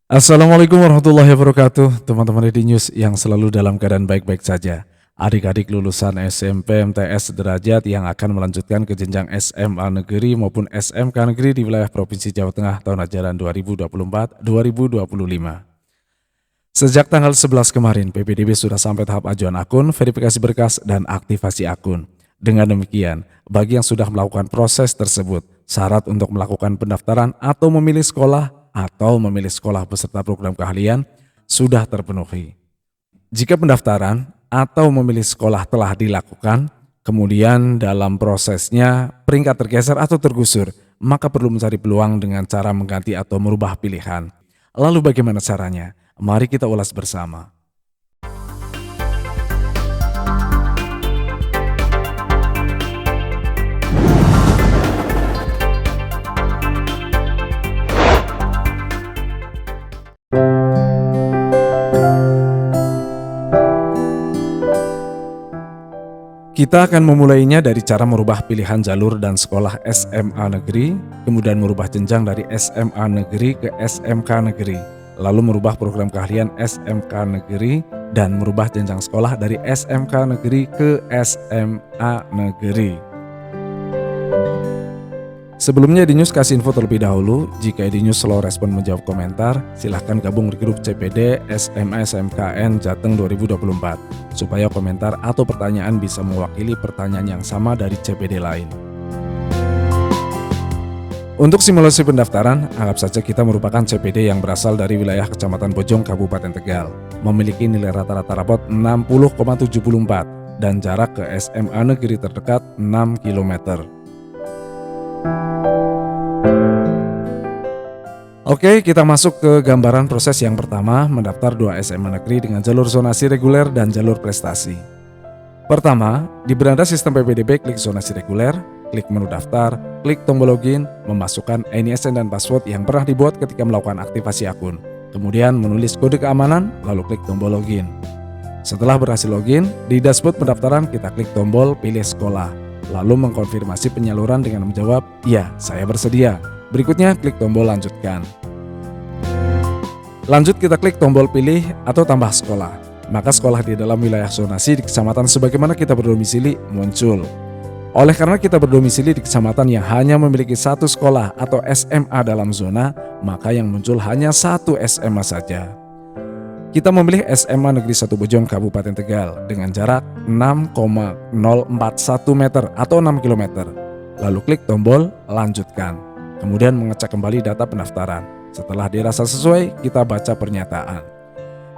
Assalamualaikum warahmatullahi wabarakatuh, teman-teman Ready News yang selalu dalam keadaan baik-baik saja. Adik-adik lulusan SMP MTS sederajat yang akan melanjutkan ke jenjang SMA negeri maupun SMK negeri di wilayah Provinsi Jawa Tengah tahun ajaran 2024-2025. Sejak tanggal 11 kemarin, PPDB sudah sampai tahap ajuan akun, verifikasi berkas, dan aktivasi akun. Dengan demikian, bagi yang sudah melakukan proses tersebut, syarat untuk melakukan pendaftaran atau memilih sekolah peserta program keahlian sudah terpenuhi. Jika pendaftaran atau memilih sekolah telah dilakukan, kemudian dalam prosesnya peringkat tergeser atau tergusur, maka perlu mencari peluang dengan cara mengganti atau merubah pilihan. Lalu bagaimana caranya? Mari kita ulas bersama. Kita akan memulainya dari cara merubah pilihan jalur dan sekolah SMA negeri, kemudian merubah jenjang dari SMA negeri ke SMK negeri, lalu merubah program keahlian SMK negeri, dan merubah jenjang sekolah dari SMK negeri ke SMA negeri. Sebelumnya Edinews kasih info terlebih dahulu, jika Edinews slow respon menjawab komentar, silahkan gabung di grup CPD SMA SMKN Jateng 2024, supaya komentar atau pertanyaan bisa mewakili pertanyaan yang sama dari CPD lain. Untuk simulasi pendaftaran, anggap saja kita merupakan CPD yang berasal dari wilayah Kecamatan Bojong, Kabupaten Tegal, memiliki nilai rata-rata rapot 60,74 dan jarak ke SMA negeri terdekat 6 km. Oke, kita masuk ke gambaran proses yang pertama, mendaftar 2 SMA negeri dengan jalur zonasi reguler dan jalur prestasi. Pertama, di beranda sistem PPDB, klik zonasi reguler, klik menu daftar, klik tombol login, memasukkan NISN dan password yang pernah dibuat ketika melakukan aktivasi akun. Kemudian menulis kode keamanan, lalu klik tombol login. Setelah berhasil login, di dashboard pendaftaran kita klik tombol pilih sekolah, lalu mengkonfirmasi penyaluran dengan menjawab, "Ya, saya bersedia." Berikutnya klik tombol lanjutkan. Lanjut kita klik tombol pilih atau tambah sekolah. Maka sekolah di dalam wilayah zonasi di kecamatan sebagaimana kita berdomisili muncul. Oleh karena kita berdomisili di kecamatan yang hanya memiliki satu sekolah atau SMA dalam zona, maka yang muncul hanya satu SMA saja. Kita memilih SMA Negeri 1 Bojong Kabupaten Tegal dengan jarak 6,041 meter atau 6 km. Lalu klik tombol lanjutkan. Kemudian mengecek kembali data pendaftaran. Setelah dirasa sesuai, kita baca pernyataan.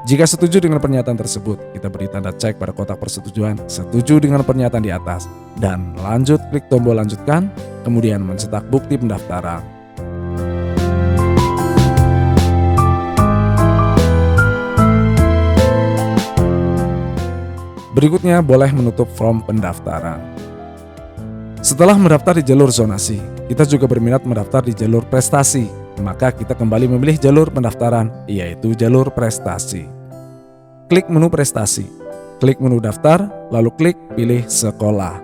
Jika setuju dengan pernyataan tersebut, kita beri tanda cek pada kotak persetujuan setuju dengan pernyataan di atas. Dan lanjut klik tombol lanjutkan, kemudian mencetak bukti pendaftaran. Berikutnya boleh menutup form pendaftaran. Setelah mendaftar di jalur zonasi, kita juga berminat mendaftar di jalur prestasi, maka kita kembali memilih jalur pendaftaran, yaitu jalur prestasi. Klik menu prestasi, klik menu daftar, lalu klik pilih sekolah.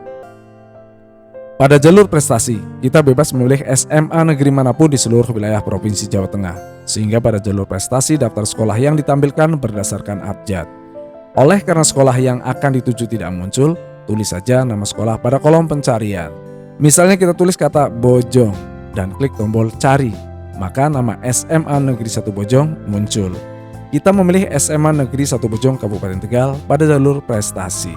Pada jalur prestasi, kita bebas memilih SMA negeri manapun di seluruh wilayah Provinsi Jawa Tengah, sehingga pada jalur prestasi daftar sekolah yang ditampilkan berdasarkan abjad. Oleh karena sekolah yang akan dituju tidak muncul, tulis saja nama sekolah pada kolom pencarian. Misalnya kita tulis kata Bojong dan klik tombol cari, maka nama SMA Negeri 1 Bojong muncul. Kita memilih SMA Negeri 1 Bojong Kabupaten Tegal pada jalur prestasi.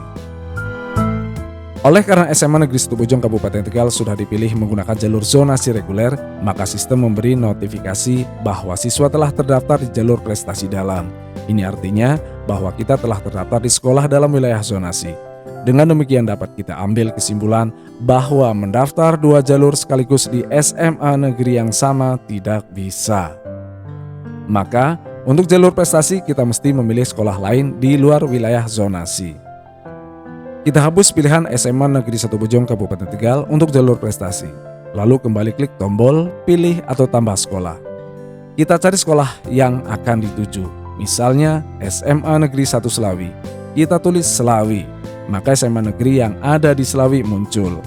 Oleh karena SMA Negeri 1 Bojong Kabupaten Tegal sudah dipilih menggunakan jalur zonasi reguler, maka sistem memberi notifikasi bahwa siswa telah terdaftar di jalur prestasi dalam. Ini artinya bahwa kita telah terdaftar di sekolah dalam wilayah zonasi. Dengan demikian dapat kita ambil kesimpulan bahwa mendaftar 2 jalur sekaligus di SMA negeri yang sama tidak bisa. Maka untuk jalur prestasi kita mesti memilih sekolah lain di luar wilayah zonasi. Kita hapus pilihan SMA Negeri 1 Bojong Kabupaten Tegal untuk jalur prestasi. Lalu kembali klik tombol pilih atau tambah sekolah. Kita cari sekolah yang akan dituju. Misalnya SMA Negeri 1 Selawi. Kita tulis Selawi. Maka SMA negeri yang ada di Selawi muncul.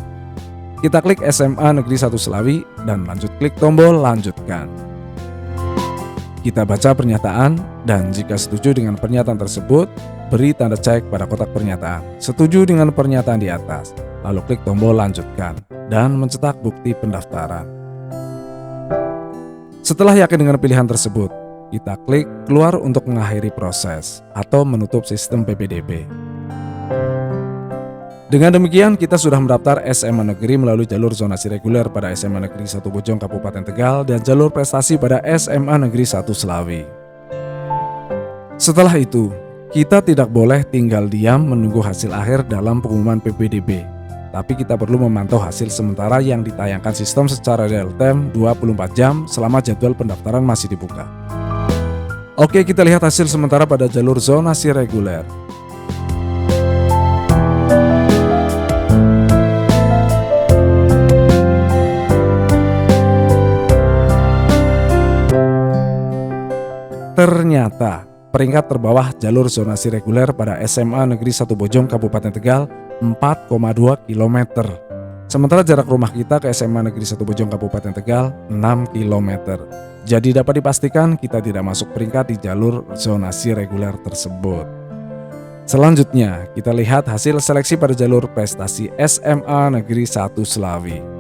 Kita klik SMA Negeri 1 Selawi dan lanjut klik tombol lanjutkan. Kita baca pernyataan dan jika setuju dengan pernyataan tersebut, beri tanda cek pada kotak pernyataan. Setuju dengan pernyataan di atas, lalu klik tombol lanjutkan dan mencetak bukti pendaftaran. Setelah yakin dengan pilihan tersebut, kita klik keluar untuk mengakhiri proses atau menutup sistem PPDB. Dengan demikian, kita sudah mendaftar SMA Negeri melalui jalur zonasi reguler pada SMA Negeri 1 Bojong Kabupaten Tegal dan jalur prestasi pada SMA Negeri 1 Slawi. Setelah itu, kita tidak boleh tinggal diam menunggu hasil akhir dalam pengumuman PPDB, tapi kita perlu memantau hasil sementara yang ditayangkan sistem secara real time 24 jam selama jadwal pendaftaran masih dibuka. Oke, kita lihat hasil sementara pada jalur zonasi reguler. Ternyata peringkat terbawah jalur zonasi reguler pada SMA Negeri 1 Bojong Kabupaten Tegal 4,2 km. Sementara jarak rumah kita ke SMA Negeri 1 Bojong Kabupaten Tegal 6 km. Jadi dapat dipastikan kita tidak masuk peringkat di jalur zonasi reguler tersebut. Selanjutnya kita lihat hasil seleksi pada jalur prestasi SMA Negeri 1 Slawi.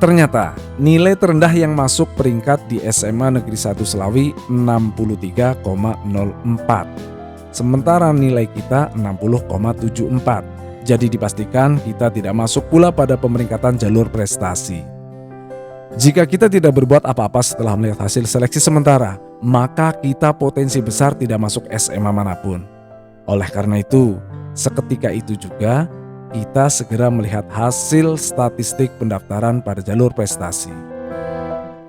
Ternyata nilai terendah yang masuk peringkat di SMA Negeri 1 Slawi 63,04. Sementara nilai kita 60,74. Jadi dipastikan kita tidak masuk pula pada pemeringkatan jalur prestasi. Jika kita tidak berbuat apa-apa setelah melihat hasil seleksi sementara, maka kita potensi besar tidak masuk SMA manapun. Oleh karena itu, seketika itu juga kita segera melihat hasil statistik pendaftaran pada jalur prestasi.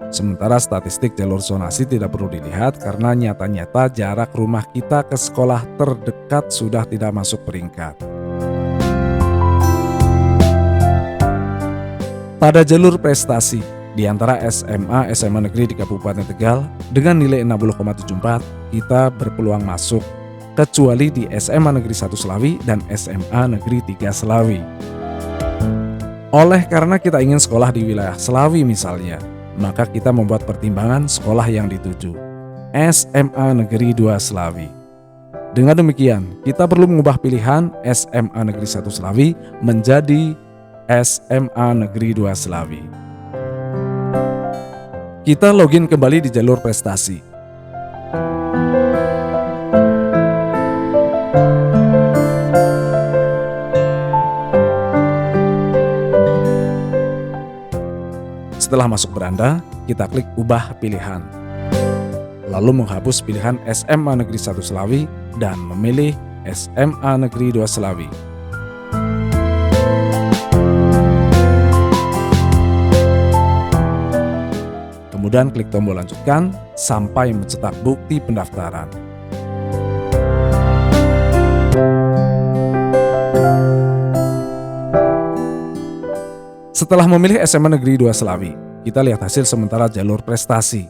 Sementara statistik jalur zonasi tidak perlu dilihat karena nyata-nyata jarak rumah kita ke sekolah terdekat sudah tidak masuk peringkat. Pada jalur prestasi, di antara SMA Negeri di Kabupaten Tegal dengan nilai 60,74, kita berpeluang masuk, kecuali di SMA Negeri 1 Slawi dan SMA Negeri 3 Slawi. Oleh karena kita ingin sekolah di wilayah Slawi misalnya, maka kita membuat pertimbangan sekolah yang dituju, SMA Negeri 2 Slawi. Dengan demikian, kita perlu mengubah pilihan SMA Negeri 1 Slawi menjadi SMA Negeri 2 Slawi. Kita login kembali di jalur prestasi. Setelah masuk beranda, kita klik ubah pilihan. Lalu menghapus pilihan SMA Negeri 1 Slawi dan memilih SMA Negeri 2 Slawi. Kemudian klik tombol lanjutkan sampai mencetak bukti pendaftaran. Setelah memilih SMA Negeri 2 Slawi, kita lihat hasil sementara jalur prestasi.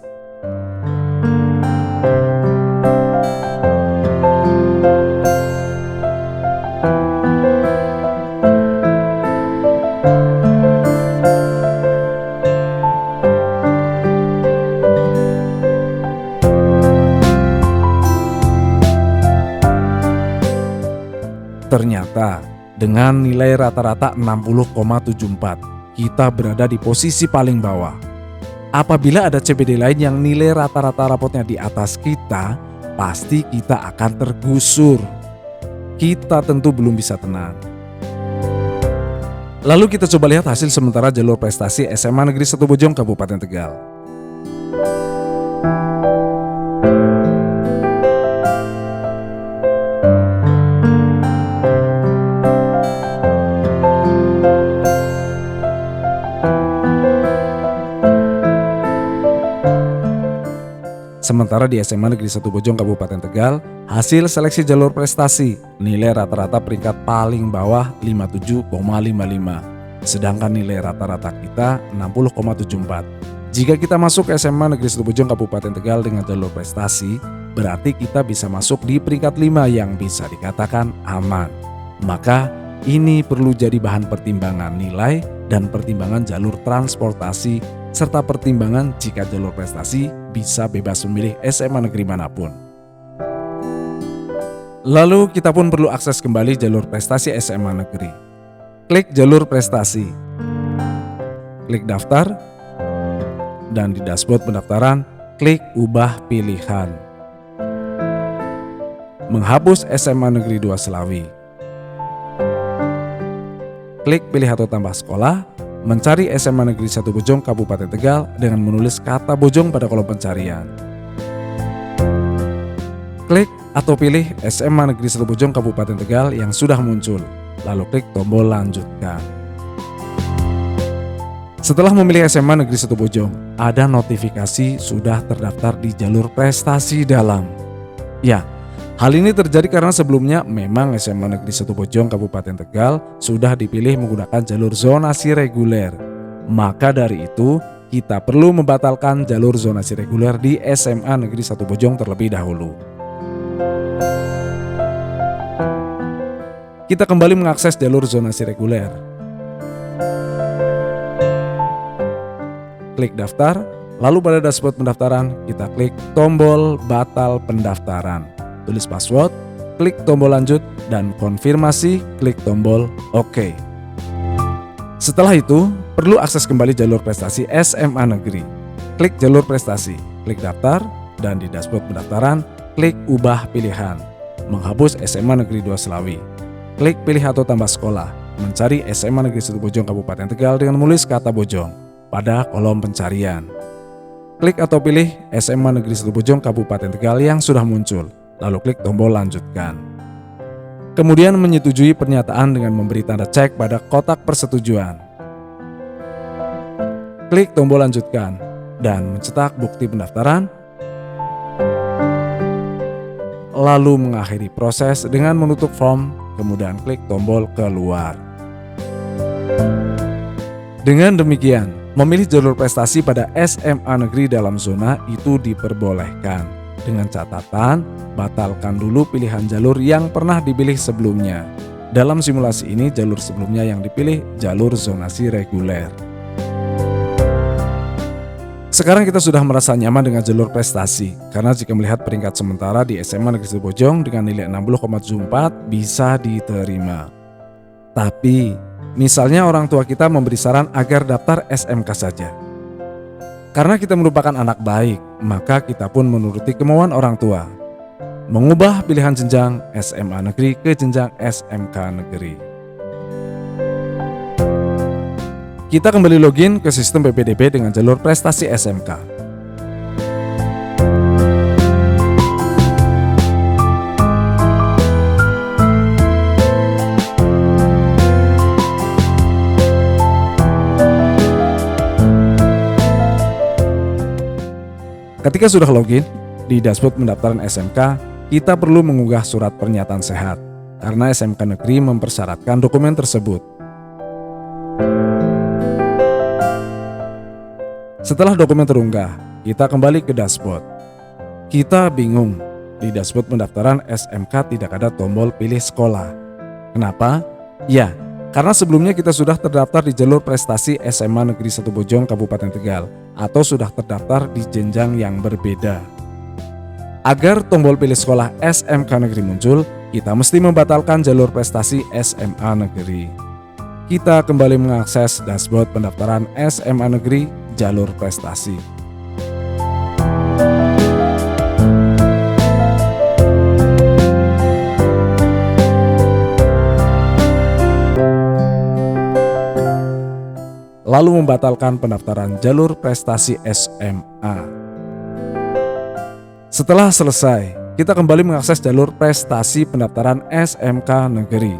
Ternyata dengan nilai rata-rata 60,74, kita berada di posisi paling bawah. Apabila ada CPD lain yang nilai rata-rata rapotnya di atas kita, pasti kita akan tergusur. Kita tentu belum bisa tenang. Lalu kita coba lihat hasil sementara jalur prestasi SMA Negeri 1 Bojong Kabupaten Tegal. Sementara di SMA Negeri 1 Bojong Kabupaten Tegal, hasil seleksi jalur prestasi, nilai rata-rata peringkat paling bawah 57,55. Sedangkan nilai rata-rata kita 60,74. Jika kita masuk ke SMA Negeri 1 Bojong Kabupaten Tegal dengan jalur prestasi, berarti kita bisa masuk di peringkat 5 yang bisa dikatakan aman. Maka Ini perlu jadi bahan pertimbangan nilai dan pertimbangan jalur transportasi, serta pertimbangan jika jalur prestasi bisa bebas memilih SMA negeri manapun. Lalu kita pun perlu akses kembali jalur prestasi SMA negeri. Klik jalur prestasi, klik daftar, dan di dashboard pendaftaran, klik ubah pilihan. Menghapus SMA Negeri 2 Selawi. Klik pilih atau tambah sekolah, mencari SMA Negeri 1 Bojong Kabupaten Tegal dengan menulis kata Bojong pada kolom pencarian. Klik atau pilih SMA Negeri 1 Bojong Kabupaten Tegal yang sudah muncul, lalu klik tombol lanjutkan. Setelah memilih SMA Negeri 1 Bojong, ada notifikasi sudah terdaftar di jalur prestasi dalam. Ya, hal ini terjadi karena sebelumnya memang SMA Negeri 1 Bojong Kabupaten Tegal sudah dipilih menggunakan jalur zonasi reguler. Maka dari itu, kita perlu membatalkan jalur zonasi reguler di SMA Negeri 1 Bojong terlebih dahulu. Kita kembali mengakses jalur zonasi reguler. Klik daftar, lalu pada dashboard pendaftaran, kita klik tombol batal pendaftaran. Tulis password, klik tombol lanjut, dan konfirmasi, klik tombol OK. Setelah itu, perlu akses kembali jalur prestasi SMA Negeri. Klik jalur prestasi, klik daftar, dan di dashboard pendaftaran, klik ubah pilihan. Menghapus SMA Negeri 2 Selawi. Klik pilih atau tambah sekolah, mencari SMA Negeri 1 Bojong Kabupaten Tegal dengan menulis kata Bojong pada kolom pencarian. Klik atau pilih SMA Negeri 1 Bojong Kabupaten Tegal yang sudah muncul, lalu klik tombol lanjutkan. Kemudian menyetujui pernyataan dengan memberi tanda cek pada kotak persetujuan. Klik tombol lanjutkan dan mencetak bukti pendaftaran, lalu mengakhiri proses dengan menutup form, kemudian klik tombol keluar. Dengan demikian, memilih jalur prestasi pada SMA negeri dalam zona itu diperbolehkan. Dengan catatan, batalkan dulu pilihan jalur yang pernah dipilih sebelumnya. Dalam simulasi ini, jalur sebelumnya yang dipilih jalur zonasi reguler. Sekarang kita sudah merasa nyaman dengan jalur prestasi, karena jika melihat peringkat sementara di SMA Negeri 1 Bojong dengan nilai 60,74 bisa diterima. Tapi, misalnya orang tua kita memberi saran agar daftar SMK saja. Karena kita merupakan anak baik, maka kita pun menuruti kemauan orang tua. Mengubah pilihan jenjang SMA negeri ke jenjang SMK negeri. Kita kembali login ke sistem PPDB dengan jalur prestasi SMK. Ketika sudah login, di dashboard pendaftaran SMK, kita perlu mengunggah surat pernyataan sehat, karena SMK negeri mempersyaratkan dokumen tersebut. Setelah dokumen terunggah, kita kembali ke dashboard. Kita bingung, di dashboard pendaftaran SMK tidak ada tombol pilih sekolah. Kenapa? Ya, karena sebelumnya kita sudah terdaftar di jalur prestasi SMA Negeri 1 Bojong Kabupaten Tegal, atau sudah terdaftar di jenjang yang berbeda. Agar tombol pilih sekolah SMK negeri muncul, kita mesti membatalkan jalur prestasi SMA negeri. Kita kembali mengakses dashboard pendaftaran SMA negeri jalur prestasi. Lalu membatalkan pendaftaran jalur prestasi SMA. Setelah selesai, kita kembali mengakses jalur prestasi pendaftaran SMK negeri.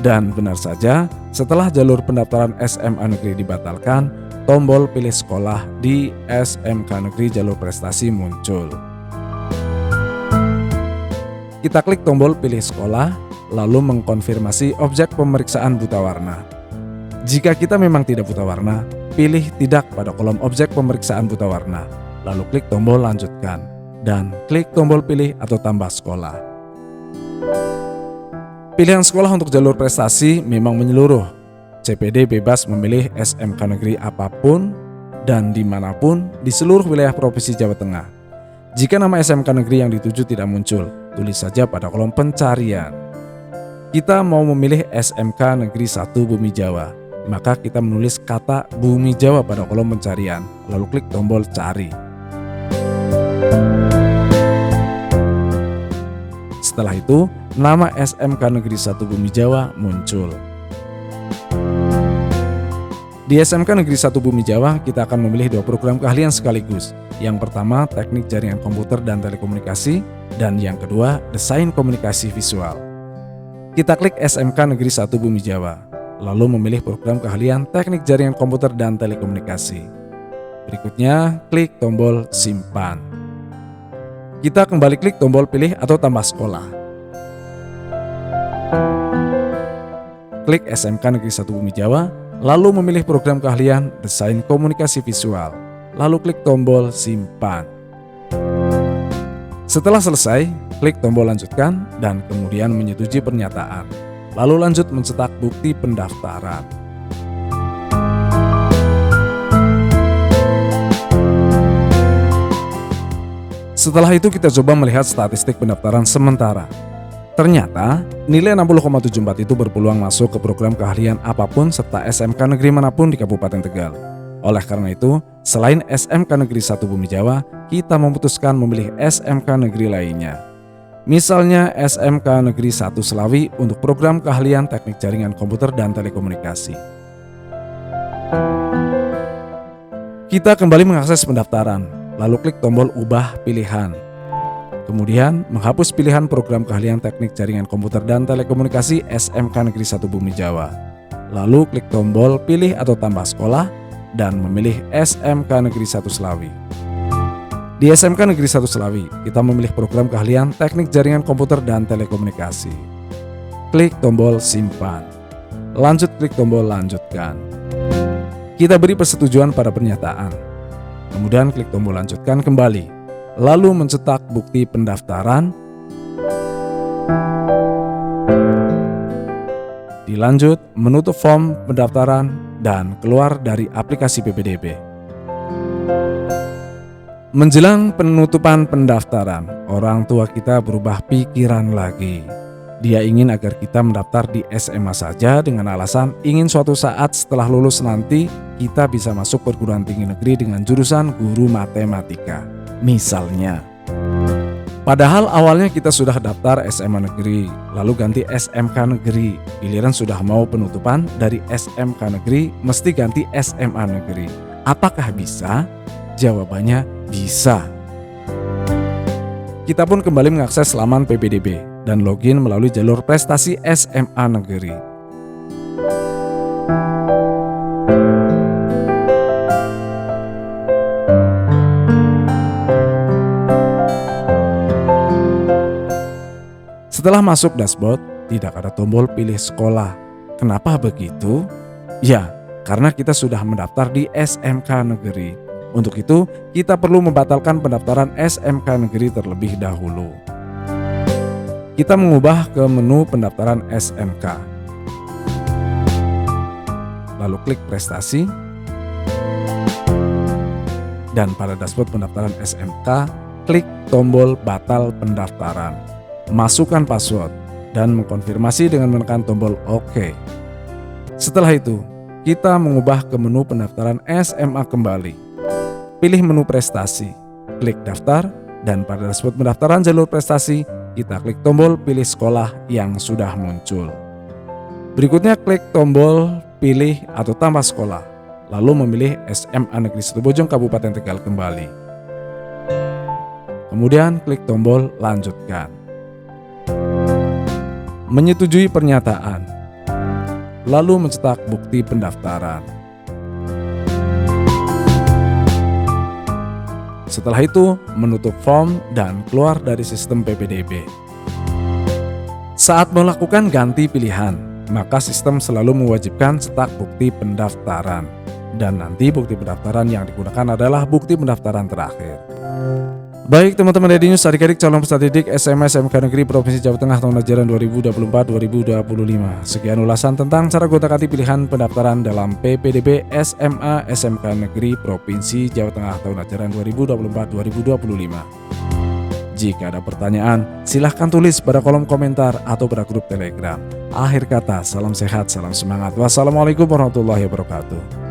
Dan benar saja, setelah jalur pendaftaran SMA negeri dibatalkan, tombol pilih sekolah di SMK negeri jalur prestasi muncul. Kita klik tombol pilih sekolah, lalu mengkonfirmasi objek pemeriksaan buta warna. Jika kita memang tidak buta warna, pilih tidak pada kolom objek pemeriksaan buta warna, lalu klik tombol lanjutkan, dan klik tombol pilih atau tambah sekolah. Pilihan sekolah untuk jalur prestasi memang menyeluruh. CPD bebas memilih SMK negeri apapun dan dimanapun di seluruh wilayah Provinsi Jawa Tengah. Jika nama SMK negeri yang dituju tidak muncul, tulis saja pada kolom pencarian. Kita mau memilih SMK Negeri 1 Bumi Jawa, maka kita menulis kata Bumi Jawa pada kolom pencarian, lalu klik tombol cari. Setelah itu, nama SMK Negeri 1 Bumi Jawa muncul. Di SMK Negeri 1 Bumi Jawa, kita akan memilih 2 program keahlian sekaligus. Yang pertama, Teknik Jaringan Komputer dan Telekomunikasi, dan yang kedua, Desain Komunikasi Visual. Kita klik SMK Negeri 1 Bumi Jawa, lalu memilih program keahlian Teknik Jaringan Komputer dan Telekomunikasi. Berikutnya, klik tombol simpan. Kita kembali klik tombol pilih atau tambah sekolah. Klik SMK Negeri 1 Bumi Jawa, lalu memilih program keahlian Desain Komunikasi Visual, lalu klik tombol simpan. Setelah selesai, klik tombol lanjutkan dan kemudian menyetujui pernyataan. Lalu lanjut mencetak bukti pendaftaran. Setelah itu kita coba melihat statistik pendaftaran sementara. Ternyata nilai 60,74 itu berpeluang masuk ke program keahlian apapun serta SMK negeri manapun di Kabupaten Tegal. Oleh karena itu, selain SMK Negeri 1 Bumi Jawa, kita memutuskan memilih SMK negeri lainnya. Misalnya SMK Negeri 1 Selawi untuk program keahlian Teknik Jaringan Komputer dan Telekomunikasi. Kita kembali mengakses pendaftaran, lalu klik tombol ubah pilihan. Kemudian menghapus pilihan program keahlian Teknik Jaringan Komputer dan Telekomunikasi SMK Negeri 1 Bumi Jawa. Lalu klik tombol pilih atau tambah sekolah dan memilih SMK Negeri 1 Selawi. Di SMK Negeri 1 Selawi, kita memilih program keahlian Teknik Jaringan Komputer dan Telekomunikasi. Klik tombol simpan. Lanjut klik tombol lanjutkan. Kita beri persetujuan pada pernyataan. Kemudian klik tombol lanjutkan kembali. Lalu mencetak bukti pendaftaran. Dilanjut menutup form pendaftaran dan keluar dari aplikasi PPDB. Menjelang penutupan pendaftaran, orang tua kita berubah pikiran lagi. Dia ingin agar kita mendaftar di SMA saja dengan alasan ingin suatu saat setelah lulus nanti kita bisa masuk perguruan tinggi negeri dengan jurusan guru matematika. Misalnya. Padahal awalnya kita sudah daftar SMA negeri, lalu ganti SMK negeri. Giliran sudah mau penutupan dari SMK negeri, mesti ganti SMA negeri. Apakah bisa? Jawabannya bisa. Kita pun kembali mengakses laman PPDB dan login melalui jalur prestasi SMA negeri. Setelah masuk dashboard, tidak ada tombol pilih sekolah. Kenapa begitu? Ya, karena kita sudah mendaftar di SMK negeri. Untuk itu, kita perlu membatalkan pendaftaran SMK negeri terlebih dahulu. Kita mengubah ke menu pendaftaran SMK. Lalu klik prestasi. Dan pada dashboard pendaftaran SMK, klik tombol batal pendaftaran. Masukkan password dan mengkonfirmasi dengan menekan tombol OK. Setelah itu, kita mengubah ke menu pendaftaran SMA kembali. Pilih menu prestasi, klik daftar, dan pada dashboard pendaftaran jalur prestasi, kita klik tombol pilih sekolah yang sudah muncul. Berikutnya klik tombol pilih atau tambah sekolah, lalu memilih SMA Negeri Situbondo Kabupaten Tegal kembali. Kemudian klik tombol lanjutkan. Menyetujui pernyataan, lalu mencetak bukti pendaftaran. Setelah itu, menutup form dan keluar dari sistem PPDB. Saat melakukan ganti pilihan, maka sistem selalu mewajibkan cetak bukti pendaftaran. Dan nanti bukti pendaftaran yang digunakan adalah bukti pendaftaran terakhir. Baik teman-teman Dedi News, adik-adik calon peserta didik SMA SMK Negeri Provinsi Jawa Tengah tahun ajaran 2024-2025. Sekian ulasan tentang cara gonta-ganti pilihan pendaftaran dalam PPDB SMA SMK Negeri Provinsi Jawa Tengah tahun ajaran 2024-2025. Jika ada pertanyaan, silahkan tulis pada kolom komentar atau pada grup Telegram. Akhir kata, salam sehat, salam semangat. Wassalamualaikum warahmatullahi wabarakatuh.